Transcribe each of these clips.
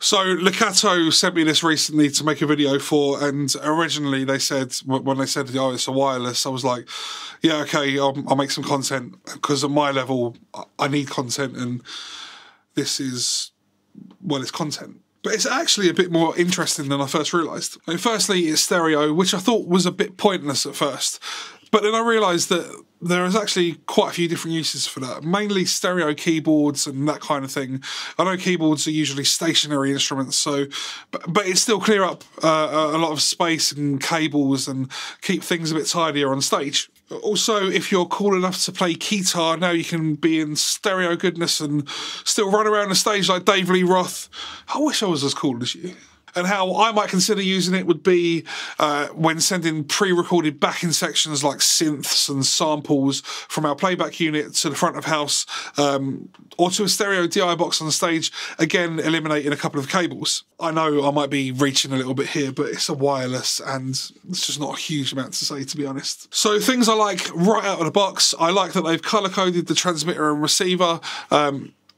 So Lekato sent me this recently to make a video for, and originally they said, when they said, oh, it's a wireless, I was like, yeah, okay, I'll make some content, because at my level, I need content, and this is, well, it's content. But it's actually a bit more interesting than I first realised. I mean, firstly, it's stereo, which I thought was a bit pointless at first. But then I realised that there is actually quite a few different uses for that, mainly stereo keyboards and that kind of thing. I know keyboards are usually stationary instruments, so but it still clear up a lot of space and cables and keep things a bit tidier on stage. Also, if you're cool enough to play guitar, now you can be in stereo goodness and still run around the stage like Dave Lee Roth. I wish I was as cool as you. And how I might consider using it would be when sending pre-recorded backing sections like synths and samples from our playback unit to the front of house, or to a stereo DI box on stage, again eliminating a couple of cables. I know I might be reaching a little bit here, but it's a wireless and it's just not a huge amount to say, to be honest. So things I like right out of the box, I like that they've colour-coded the transmitter and receiver.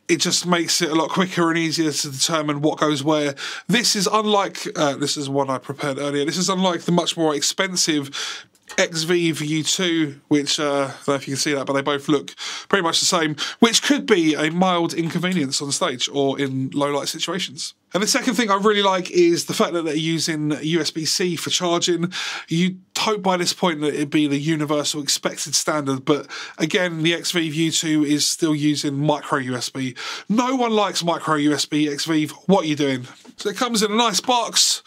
It just makes it a lot quicker and easier to determine what goes where. This is unlike, this is one I prepared earlier, this is unlike the much more expensive Xvive U2, which, I don't know if you can see that, but they both look pretty much the same, which could be a mild inconvenience on stage or in low light situations. And the second thing I really like is the fact that they're using USB-C for charging. You'd hope by this point that it'd be the universal expected standard, but again, the Xvive U2 is still using micro USB. No one likes micro USB, Xvive. What are you doing? So it comes in a nice box.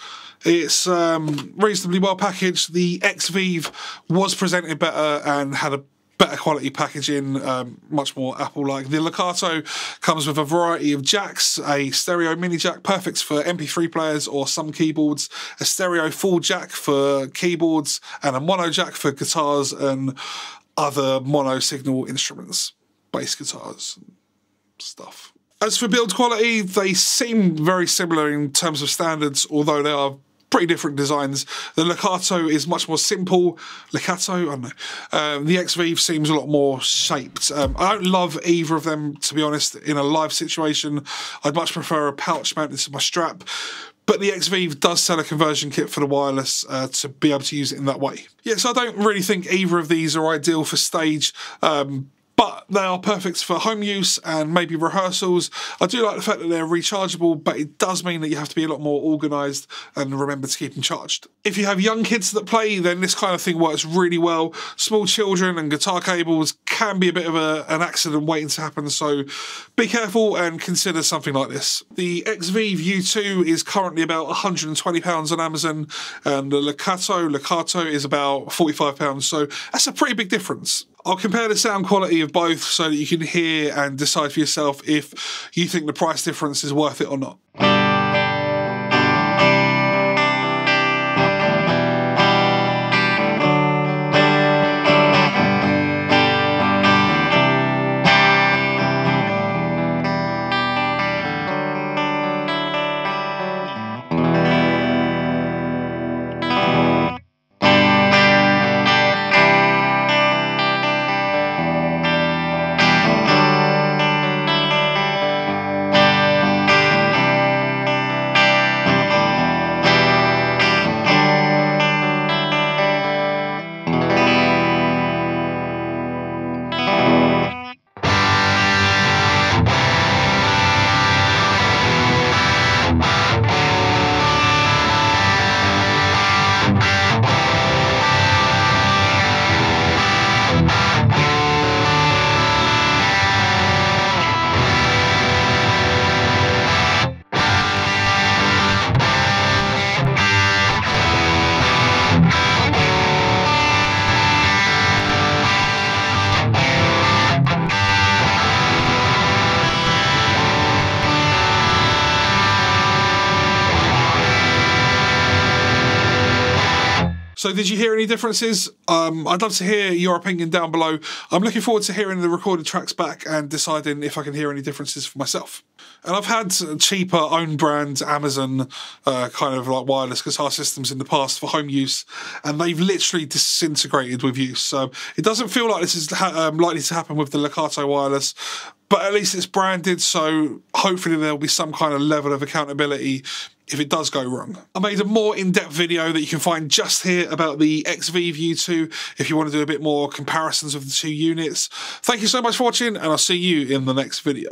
It's reasonably well packaged. The Xvive was presented better and had a better quality packaging, much more Apple-like. The Legato comes with a variety of jacks, a stereo mini jack, perfect for MP3 players or some keyboards, a stereo full jack for keyboards, and a mono jack for guitars and other mono signal instruments, bass guitars and stuff. As for build quality, they seem very similar in terms of standards, although they are pretty different designs. The Legato is much more simple. Lekato, I don't know. The Xvive seems a lot more shaped. I don't love either of them, to be honest. In a live situation, I'd much prefer a pouch mounted to my strap. But the Xvive does sell a conversion kit for the wireless to be able to use it in that way. Yeah, so I don't really think either of these are ideal for stage. But they are perfect for home use and maybe rehearsals. I do like the fact that they're rechargeable, but it does mean that you have to be a lot more organised and remember to keep them charged. If you have young kids that play, then this kind of thing works really well. Small children and guitar cables can be a bit of an accident waiting to happen, so be careful and consider something like this. The Xvive U2 is currently about £120 on Amazon, and the Legato is about £45, so that's a pretty big difference. I'll compare the sound quality of both so that you can hear and decide for yourself if you think the price difference is worth it or not. So did you hear any differences? I'd love to hear your opinion down below. I'm looking forward to hearing the recorded tracks back and deciding if I can hear any differences for myself. And I've had cheaper own brand Amazon kind of like wireless guitar systems in the past for home use, and they've literally disintegrated with use. So it doesn't feel like this is likely to happen with the Legato wireless. but at least it's branded, so hopefully there'll be some kind of level of accountability if it does go wrong. I made a more in-depth video that you can find just here about the Xvive U2 if you want to do a bit more comparisons of the two units. Thank you so much for watching, and I'll see you in the next video.